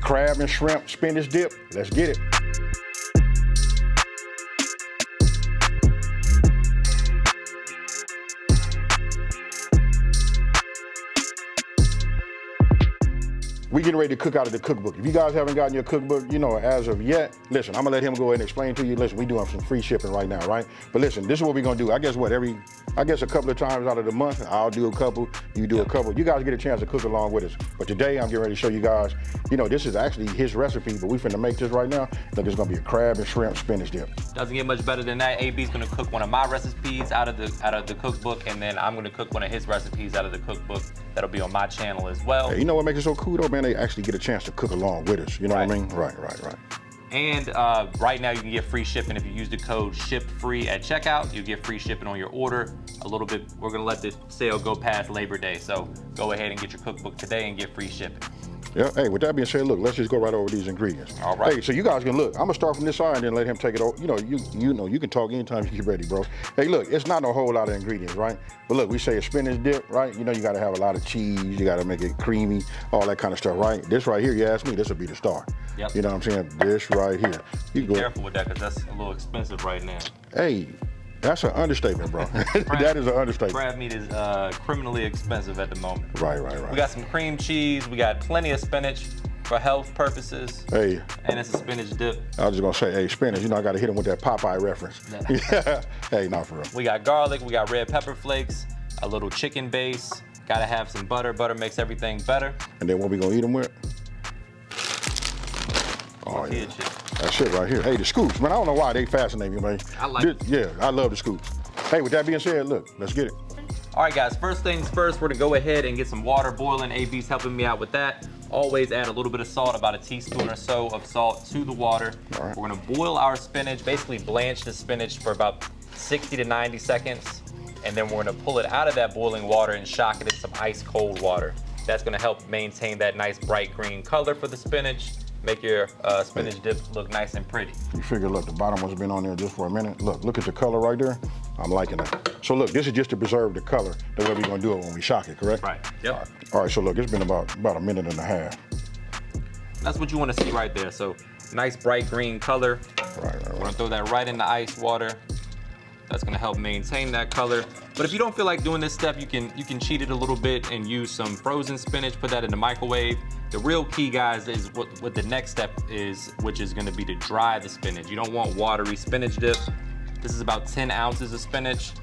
crab and shrimp spinach dip. Let's get it. We getting ready to cook out of the cookbook. If you guys haven't gotten your cookbook, you know, as of yet, listen, I'm gonna let him go ahead and explain to you. Listen, we doing some free shipping right now, right? But listen, this is what we're gonna do. I guess a couple of times out of the month, I'll do a couple, you do a couple. You guys get a chance to cook along with us. But today, I'm getting ready to show you guys, you know, this is actually his recipe, but we finna make this right now. Look, it's gonna be a crab and shrimp spinach dip. Doesn't get much better than that. AB's gonna cook one of my recipes out of the cookbook, and then I'm gonna cook one of his recipes out of the cookbook. That'll be on my channel as well. Hey, you know what makes it so cool though, man? They actually get a chance to cook along with us. You know what I mean? Right. And right now you can get free shipping if you use the code SHIPFREE at checkout. You get free shipping on your order. A little bit, we're gonna let the sale go past Labor Day, so go ahead and get your cookbook today and get free shipping. Yeah, hey, with that being said, look, let's just go right over these ingredients. All right. Hey, so you guys can look. I'm gonna start from this side and then let him take it over. You can talk anytime you get ready, bro. Hey, look, it's not a whole lot of ingredients, right? But look, we say a spinach dip, right? You know, you gotta have a lot of cheese, you gotta make it creamy, all that kind of stuff, right? This right here, you ask me, this will be the star. Yep. You know what I'm saying? This right here. Be careful with that, because that's a little expensive right now. Hey, that's an understatement, bro. That is an understatement. Crab meat is criminally expensive at the moment. Right. We got some cream cheese, we got plenty of spinach for health purposes. Hey. And it's a spinach dip. I was just gonna say, hey, spinach, you know, I gotta hit him with that Popeye reference. Yeah. Hey, not for real. We got garlic, we got red pepper flakes, a little chicken base, gotta have some butter. Butter makes everything better. And then what we gonna eat them with? Oh, yeah. That's it right here. Hey, the scoops, man, I don't know why they fascinate me, man. I like it. Yeah, I love the scoops. Hey, with that being said, look, let's get it. All right, guys, first things first, we're gonna go ahead and get some water boiling. AB's helping me out with that. Always add a little bit of salt, about a teaspoon or so of salt to the water. All right. We're gonna boil our spinach, basically blanch the spinach for about 60 to 90 seconds. And then we're gonna pull it out of that boiling water and shock it in some ice cold water. That's gonna help maintain that nice bright green color for the spinach. Make your spinach dip look nice and pretty. You figure, look, the bottom one's been on there just for a minute. Look at the color right there. I'm liking that. So look, this is just to preserve the color the way we're gonna do it when we shock it, correct? Right, yep. All right, so look, it's been about a minute and a half. That's what you wanna see right there. So nice bright green color. Right. We're gonna throw that right in the ice water. That's gonna help maintain that color. But if you don't feel like doing this step, you can cheat it a little bit and use some frozen spinach, put that in the microwave. The real key, guys, is what the next step is, which is gonna be to dry the spinach. You don't want watery spinach dip. This is about 10 ounces of spinach.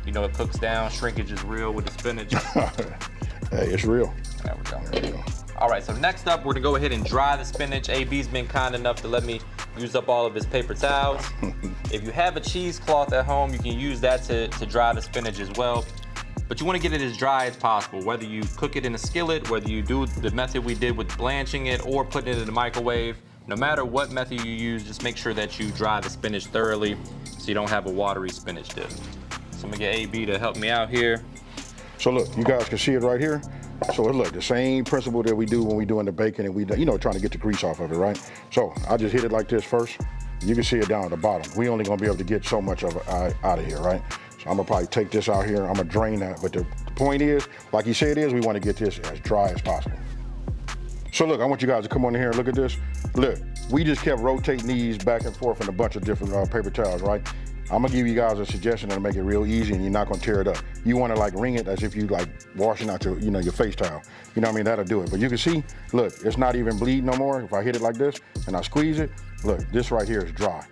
You know, it cooks down, shrinkage is real with the spinach. Hey, it's real. There we go. There we go. All right, so next up, we're gonna go ahead and dry the spinach. AB's been kind enough to let me use up all of his paper towels. If you have a cheesecloth at home, you can use that to dry the spinach as well. But you wanna get it as dry as possible, whether you cook it in a skillet, whether you do the method we did with blanching it or putting it in the microwave. No matter what method you use, just make sure that you dry the spinach thoroughly so you don't have a watery spinach dip. So I'm gonna get AB to help me out here. So look, you guys can see it right here. So look, the same principle that we do when we doing the bacon and we, you know, trying to get the grease off of it, right? So I just hit it like this first. You can see it down at the bottom. We only gonna be able to get so much of it out of here, right? So I'm gonna probably take this out here. I'm gonna drain that. But the point is, like you said, we wanna get this as dry as possible. So look, I want you guys to come on in here and look at this. Look, we just kept rotating these back and forth in a bunch of different paper towels, right? I'm gonna give you guys a suggestion that'll make it real easy and you're not gonna tear it up. You wanna like wring it as if you like washing out your, your face towel. You know what I mean? That'll do it. But you can see, look, it's not even bleeding no more. If I hit it like this and I squeeze it, look, this right here is dry.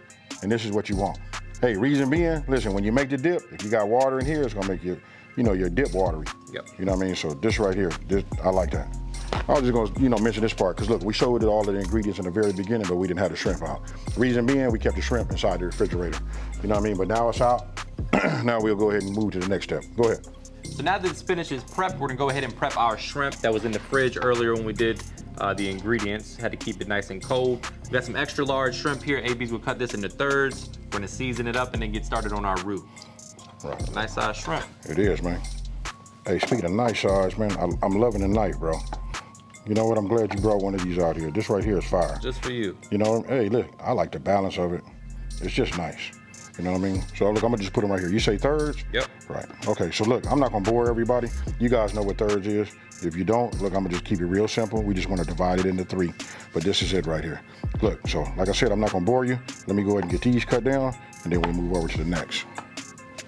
And this is what you want. Hey, reason being, listen, when you make the dip, if you got water in here, it's gonna make your dip watery. Yep. You know what I mean? So this right here, I like that. I was just gonna, mention this part, because look, we showed all of the ingredients in the very beginning, but we didn't have the shrimp out. Reason being, we kept the shrimp inside the refrigerator. You know what I mean? But now it's out. Now we'll go ahead and move to the next step. Go ahead. So now that the spinach is prepped, we're gonna go ahead and prep our shrimp that was in the fridge earlier when we did the ingredients. Had to keep it nice and cold. We got some extra large shrimp here. AB's will cut this into thirds. We're gonna season it up and then get started on our roux. Right. Nice size shrimp. It is, man. Hey, speaking of nice size, man, I'm loving the knife, bro. You know what? I'm glad you brought one of these out here. This right here is fire. Just for you. You know, hey, look, I like the balance of it. It's just nice. You know what I mean? So look, I'm gonna just put them right here. You say thirds? Yep. Right. Okay, so look, I'm not gonna bore everybody. You guys know what thirds is. If you don't, look, I'm gonna just keep it real simple. We just wanna divide it into 3. But this is it right here. Look, so like I said, I'm not gonna bore you. Let me go ahead and get these cut down, and then we'll move over to the next.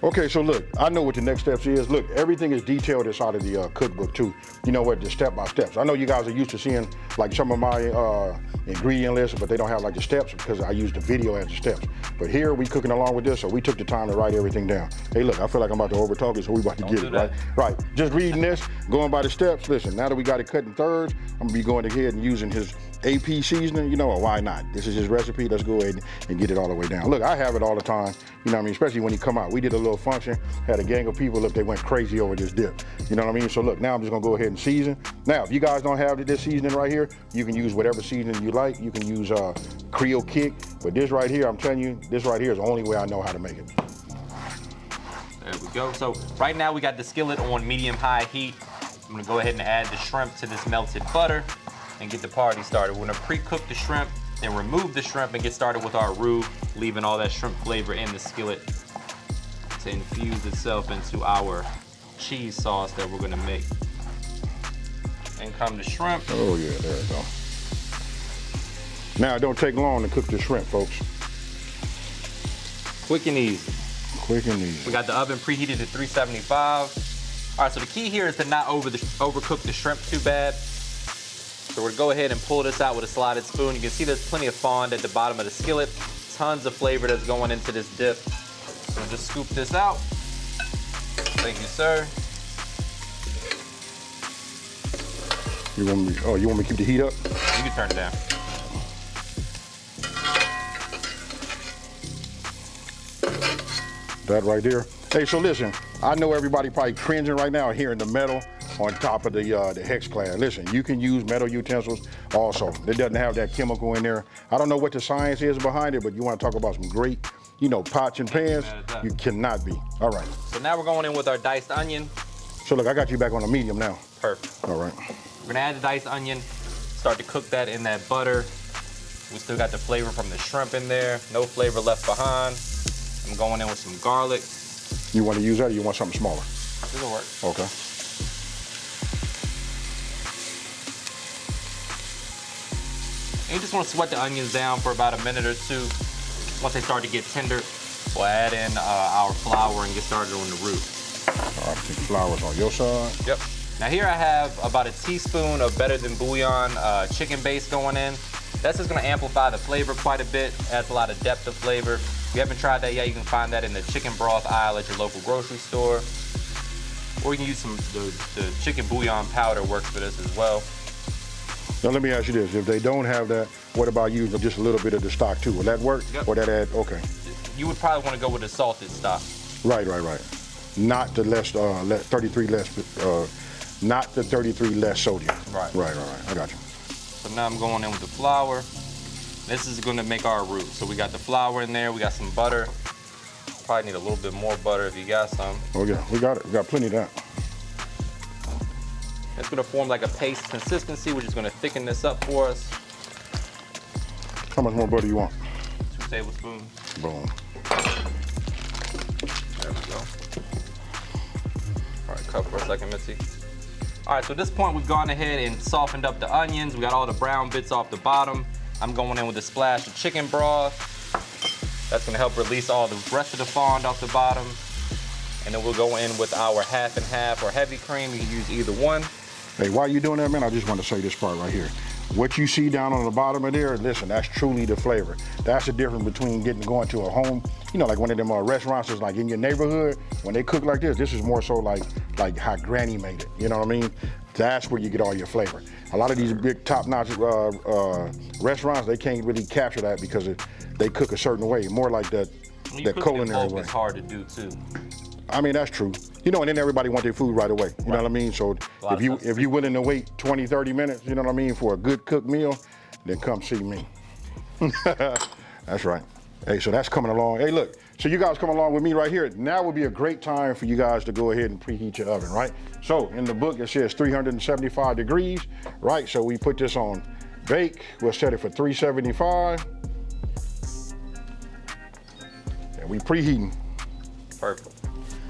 Okay, so look, I know what the next steps is. Look, everything is detailed inside of the cookbook too. You know what, the step-by-steps. I know you guys are used to seeing like some of my ingredient lists, but they don't have like the steps because I use the video as the steps. But here we cooking along with this, so we took the time to write everything down. Hey, look, I feel like I'm about to overtalk it, so we about to get it, right? Right, just reading this, going by the steps. Listen, now that we got it cut in thirds, I'm gonna be going ahead and using his AP seasoning, you know, why not? This is his recipe, let's go ahead and get it all the way down. Look, I have it all the time, you know what I mean, especially when he come out. We did a little function, had a gang of people, look, they went crazy over this dip, you know what I mean? So look, now I'm just gonna go ahead and season. Now, if you guys don't have this seasoning right here, you can use whatever seasoning you like. You can use Creole Kick, but this right here, I'm telling you, this right here is the only way I know how to make it. There we go. So right now we got the skillet on medium-high heat. I'm gonna go ahead and add the shrimp to this melted butter and get the party started. We're gonna pre-cook the shrimp, then remove the shrimp and get started with our roux, leaving all that shrimp flavor in the skillet to infuse itself into our cheese sauce that we're gonna make. And come the shrimp. Oh yeah, there we go. Now it don't take long to cook the shrimp, folks. Quick and easy. Quick and easy. We got the oven preheated at 375. All right, so the key here is to not overcook the shrimp too bad. So we're gonna go ahead and pull this out with a slotted spoon. You can see there's plenty of fond at the bottom of the skillet. Tons of flavor that's going into this dip. So we'll just scoop this out. Thank you, sir. You want me to keep the heat up? You can turn it down. That right there. Hey, so listen, I know everybody probably cringing right now hearing the metal on top of the hex clad. Listen, you can use metal utensils also. It doesn't have that chemical in there. I don't know what the science is behind it, but you want to talk about some great, you know, pots and pans, you cannot be. All right. So now we're going in with our diced onion. So look, I got you back on a medium now. Perfect. All right. We're gonna add the diced onion, start to cook that in that butter. We still got the flavor from the shrimp in there, no flavor left behind. I'm going in with some garlic. You want to use that or you want something smaller? This'll work. Okay. And you just want to sweat the onions down for about a minute or two. Once they start to get tender, we'll add in our flour and get started on the roux. All right, I think flour's on your side. Yep. Now here I have about a teaspoon of Better Than Bouillon chicken base going in. That's just gonna amplify the flavor quite a bit, adds a lot of depth of flavor. If you haven't tried that yet, you can find that in the chicken broth aisle at your local grocery store. Or you can use the chicken bouillon powder works for this as well. Now let me ask you this, if they don't have that, what about using just a little bit of the stock too? Will that work? Yep. Or that add, okay. You would probably wanna go with the salted stock. Right. Not the less, 33 less, not the 33 less sodium. Right. Right, I got you. So now I'm going in with the flour. This is gonna make our roux. So we got the flour in there, we got some butter. Probably need a little bit more butter if you got some. Oh yeah, we got it. We got plenty of that. It's gonna form like a paste consistency, which is gonna thicken this up for us. How much more butter you want? 2 tablespoons. Boom. There we go. All right, cut for a second, Mitzi. All right, so at this point, we've gone ahead and softened up the onions. We got all the brown bits off the bottom. I'm going in with a splash of chicken broth. That's gonna help release all the rest of the fond off the bottom. And then we'll go in with our half and half or heavy cream. You can use either one. Hey, while you're doing that, man, I just want to say this part right here. What you see down on the bottom of there, listen, that's truly the flavor. That's the difference between going to a home, you know, like one of them restaurants is like in your neighborhood. When they cook like this is more so like how Granny made it. You know what I mean? That's where you get all your flavor. A lot of these big top-notch restaurants, they can't really capture that because they cook a certain way, more like that culinary way. It's hard to do too. I mean, that's true. You know, and then everybody want their food right away. You know what I mean? So if you're willing to wait 20, 30 minutes, you know what I mean, for a good cooked meal, then come see me. That's right. Hey, so that's coming along. Hey, look, so you guys come along with me right here. Now would be a great time for you guys to go ahead and preheat your oven, right? So in the book, it says 375 degrees, right? So we put this on bake. We'll set it for 375. And we preheating. Perfect.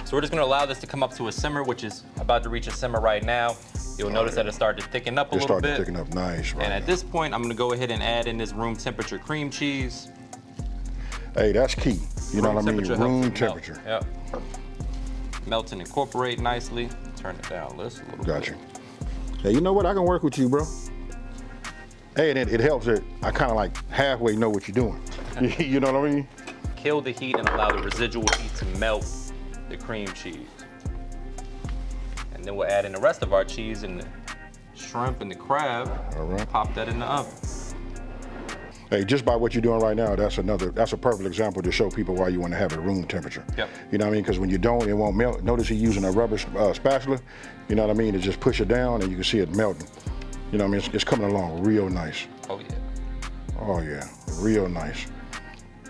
So we're just gonna allow this to come up to a simmer, which is about to reach a simmer right now. You'll notice that it started to thicken up a little bit. It started to thicken up nice, right? And at this point, I'm gonna go ahead and add in this room temperature cream cheese. Hey, that's key. You know what I mean? Room temperature. Yep. Melt and incorporate nicely. Turn it down just a little bit. Got you. Hey, you know what? I can work with you, bro. Hey, and it helps that I kind of like halfway know what you're doing. You know what I mean? Kill the heat and allow the residual heat to melt the cream cheese. And then we'll add in the rest of our cheese and the shrimp and the crab. All right. Pop that in the oven. Hey, just by what you're doing right now, that's a perfect example to show people why you want to have it room temperature. Yep. You know what I mean? Because when you don't, it won't melt. Notice you're using a rubber spatula. You know what I mean? To just push it down and you can see it melting. You know what I mean? It's coming along real nice. Oh yeah. Oh yeah, real nice.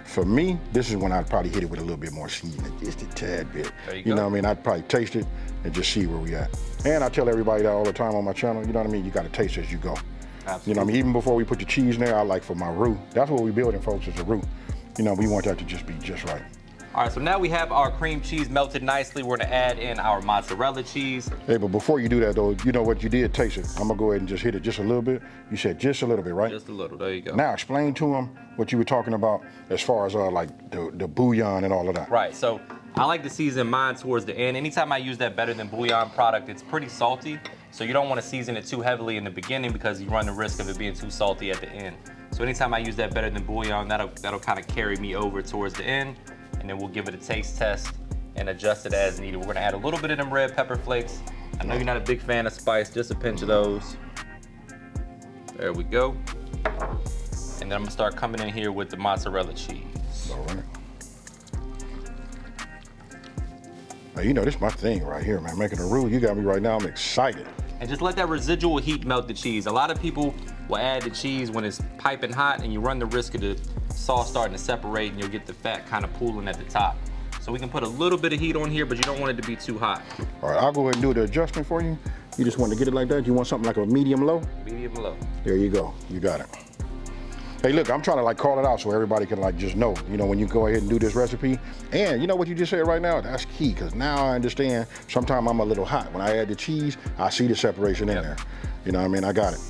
For me, this is when I'd probably hit it with a little bit more seasoning, just a tad bit. There you know go. what I mean? I'd probably taste it and just see where we at. And I tell everybody that all the time on my channel, you know what I mean? You gotta taste as you go. Absolutely. You know what I mean? Even before we put the cheese in there, I like for my roux. That's what we're building, folks, is a roux. You know, we want that to just be just right. All right, so now we have our cream cheese melted nicely. We're gonna add in our mozzarella cheese. Hey, but before you do that though, you know what, you did taste it. I'm gonna go ahead and just hit it just a little bit. You said just a little bit, right? Just a little, there you go. Now explain to them what you were talking about as far as like the bouillon and all of that. Right, so I like to season mine towards the end. Anytime I use that Better Than Bouillon product, it's pretty salty. So you don't want to season it too heavily in the beginning because you run the risk of it being too salty at the end. So anytime I use that Better Than Bouillon, that'll kind of carry me over towards the end. And then we'll give it a taste test and adjust it as needed. We're gonna add a little bit of them red pepper flakes. I know you're not a big fan of spice, just a pinch of those. There we go. And then I'm gonna start coming in here with the mozzarella cheese. All right. Now, you know, this is my thing right here, man. Making a roux, you got me right now, I'm excited. And just let that residual heat melt the cheese. A lot of people will add the cheese when it's piping hot and you run the risk of the sauce starting to separate and you'll get the fat kind of pooling at the top. So we can put a little bit of heat on here, but you don't want it to be too hot. All right, I'll go ahead and do the adjustment for you. You just want to get it like that? You want something like a medium low? Medium low. There you go, you got it. Hey, look, I'm trying to like call it out so everybody can like just know, you know, when you go ahead and do this recipe. And you know what you just said right now? That's key, because now I understand sometimes I'm a little hot. When I add the cheese, I see the separation in there. You know what I mean? I got it.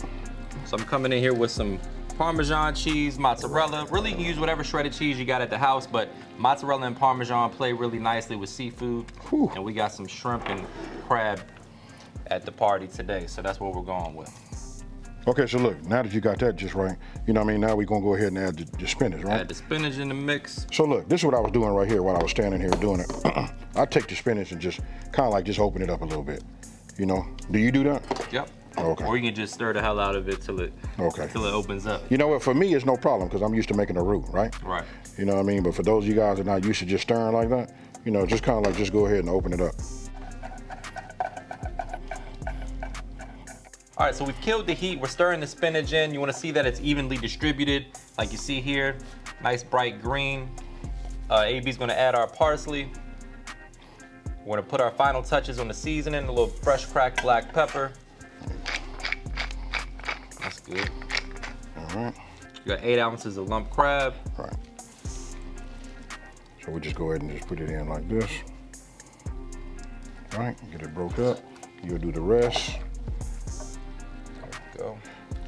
So I'm coming in here with some Parmesan cheese, mozzarella. Really, you can use whatever shredded cheese you got at the house, but mozzarella and Parmesan play really nicely with seafood. Whew. And we got some shrimp and crab at the party today, so that's what we're going with. Okay, so look, now that you got that just right, you know what I mean? Now we're gonna go ahead and add the spinach, right? Add the spinach in the mix. So look, this is what I was doing right here while I was standing here doing it. I take the spinach and just kind of like just open it up a little bit. You know, do you do that? Yep. Okay. Or you can just stir the hell out of it till it opens up. You know what, for me, it's no problem because I'm used to making a roux, right? Right. You know what I mean? But for those of you guys that are not used to just stirring like that, you know, just kind of like just go ahead and open it up. All right, so we've killed the heat. We're stirring the spinach in. You want to see that it's evenly distributed, like you see here. Nice bright green. AB's going to add our parsley. We're going to put our final touches on the seasoning, a little fresh cracked black pepper. That's good. All right. You got 8 ounces of lump crab. Right. So we just go ahead and just put it in like this. All right, get it broke up. You'll do the rest. Go.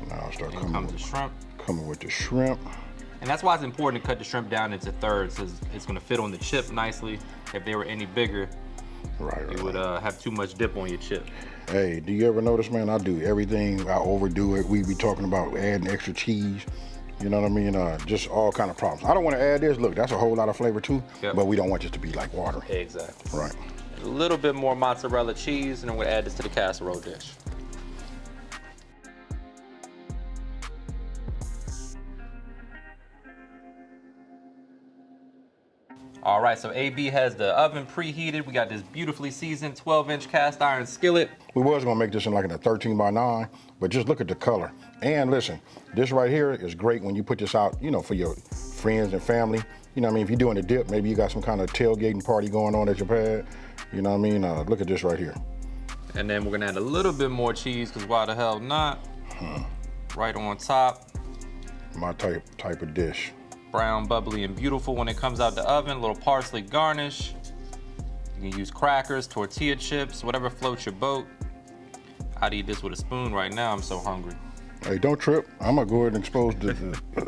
Now I'll start coming with the shrimp. And that's why it's important to cut the shrimp down into thirds, because it's going to fit on the chip nicely. If they were any bigger, you would have too much dip on your chip. Hey, do you ever notice, man, I do everything, I overdo it. We be talking about adding extra cheese, you know what I mean? Just all kind of problems. I don't want to add this. Look, that's a whole lot of flavor too, but we don't want it to be like water. Exactly. Right. A little bit more mozzarella cheese, and I'm going to add this to the casserole dish. All right, so AB has the oven preheated. We got this beautifully seasoned 12-inch cast iron skillet. We was gonna make this in like a 13x9, but just look at the color. And listen, this right here is great when you put this out, you know, for your friends and family. You know what I mean? If you're doing a dip, maybe you got some kind of tailgating party going on at your pad. You know what I mean? Look at this right here. And then we're gonna add a little bit more cheese, because why the hell not? Right on top. My type of dish. Brown, bubbly, and beautiful when it comes out the oven. A little parsley garnish. You can use crackers, tortilla chips, whatever floats your boat. I'd eat this with a spoon right now. I'm so hungry. Hey, don't trip. I'm gonna go ahead and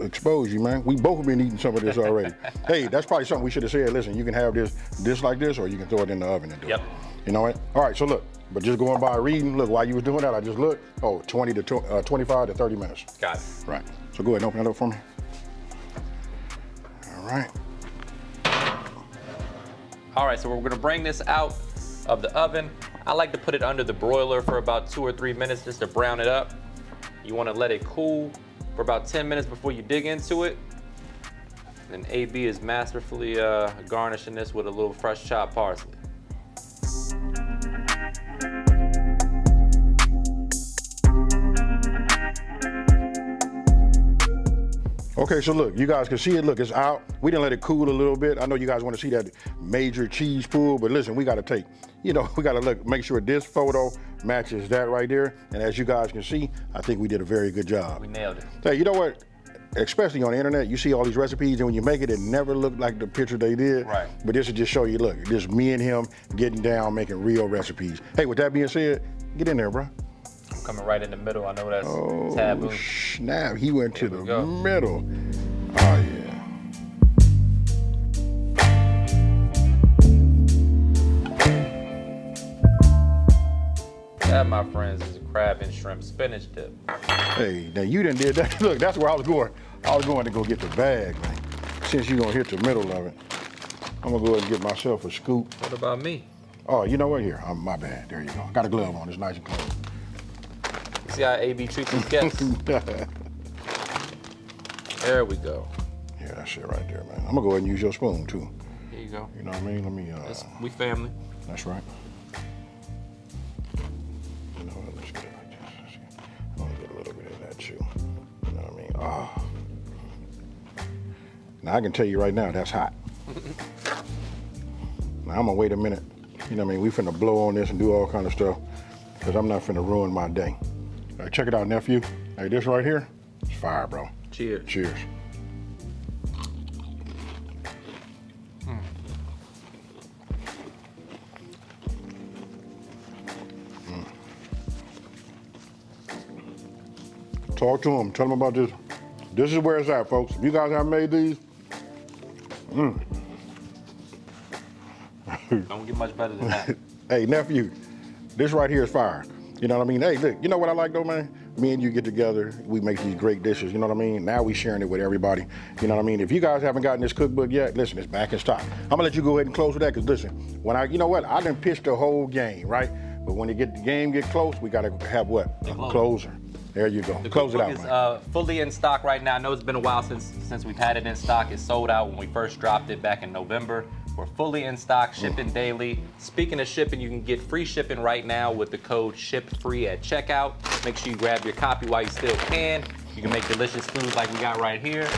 expose you, man. We both have been eating some of this already. Hey, that's probably something we should have said. Listen, you can have this like this, or you can throw it in the oven and do it. You know what? All right, so look, but just going by reading, look, while you was doing that, I just looked, 25 to 30 minutes. Got it. Right, so go ahead and open it up for me. All right. All right, so we're gonna bring this out of the oven. I like to put it under the broiler for about 2 or 3 minutes just to brown it up. You wanna let it cool for about 10 minutes before you dig into it. And AB is masterfully garnishing this with a little fresh chopped parsley. Okay, so look, you guys can see it. Look, it's out. We didn't let it cool a little bit. I know you guys want to see that major cheese pool, but listen, we got to take, we got to look, make sure this photo matches that right there. And as you guys can see, I think we did a very good job. We nailed it. Hey, you know what? Especially on the internet, you see all these recipes, and when you make it, it never looked like the picture they did. Right. But this will just show you, look, just me and him getting down, making real recipes. Hey, with that being said, get in there, bro. I'm coming right in the middle. I know that's taboo. Snap, he went to the middle. Oh, yeah. That, my friends, is a crab and shrimp spinach dip. Hey, now you done did that. Look, that's where I was going. I was going to go get the bag, man. Since you're gonna hit the middle of it, I'm gonna go ahead and get myself a scoop. What about me? Oh, you know what? Here, my bad. There you go. Got a glove on. It's nice and clean. See how AB treats his guests? There we go. Yeah, that's it right there, man. I'm gonna go ahead and use your spoon too. Here you go. You know what I mean? Let me. We family. That's right. You know what? Let's get it like this. I want to get a little bit of that too. You know what I mean? Oh. Now I can tell you right now, that's hot. Now I'm gonna wait a minute. You know what I mean? We finna blow on this and do all kind of stuff, because I'm not finna ruin my day. All right, check it out, nephew. Hey, this right here, it's fire, bro. Cheers. Cheers. Talk to him. Tell him about this. This is where it's at, folks. If you guys haven't made these, Don't get much better than that. Hey, nephew, this right here is fire. You know what I mean? Hey, look, you know what I like though, man? Me and you get together, we make these great dishes, you know what I mean? Now we sharing it with everybody, you know what I mean? If you guys haven't gotten this cookbook yet, listen, it's back in stock. I'm gonna let you go ahead and close with that, because listen, when you know what? I done pitched the whole game, right? But when the game get close, we gotta have what? A closer. There you go. Close it out, man. The cookbook is fully in stock right now. I know it's been a while since we've had it in stock. It sold out when we first dropped it back in November. We're fully in stock, shipping daily. Speaking of shipping, you can get free shipping right now with the code SHIPFREE at checkout. Make sure you grab your copy while you still can. You can make delicious foods like we got right here.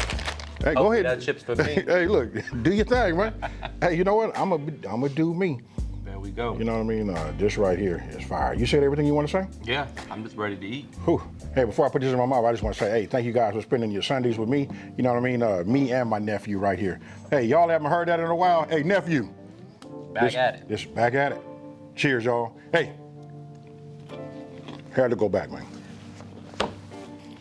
Hey, go ahead. That chips for me. Hey, look, do your thing, man. Hey, you know what? I'm gonna do me. There we go. You know what I mean? This right here is fire. You said everything you want to say? Yeah, I'm just ready to eat. Whew. Hey, before I put this in my mouth, I just want to say, hey, thank you guys for spending your Sundays with me. You know what I mean? Me and my nephew right here. Hey, y'all haven't heard that in a while. Hey, nephew. Back at it. This back at it. Cheers, y'all. Hey, had to go back, man.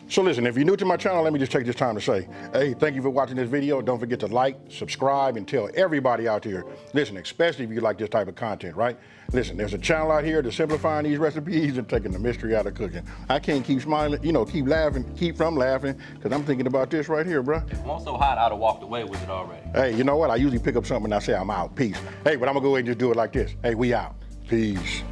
So listen, if you're new to my channel, let me just take this time to say, hey, thank you for watching this video. Don't forget to like, subscribe, and tell everybody out there. Listen, especially if you like this type of content, right? Listen, there's a channel out here to simplifying these recipes and taking the mystery out of cooking. I can't keep smiling, keep laughing, keep from laughing, because I'm thinking about this right here, bro. If it wasn't so hot, I'd have walked away with it already. Hey, you know what? I usually pick up something and I say I'm out. Peace. Hey, but I'm going to go ahead and just do it like this. Hey, we out. Peace.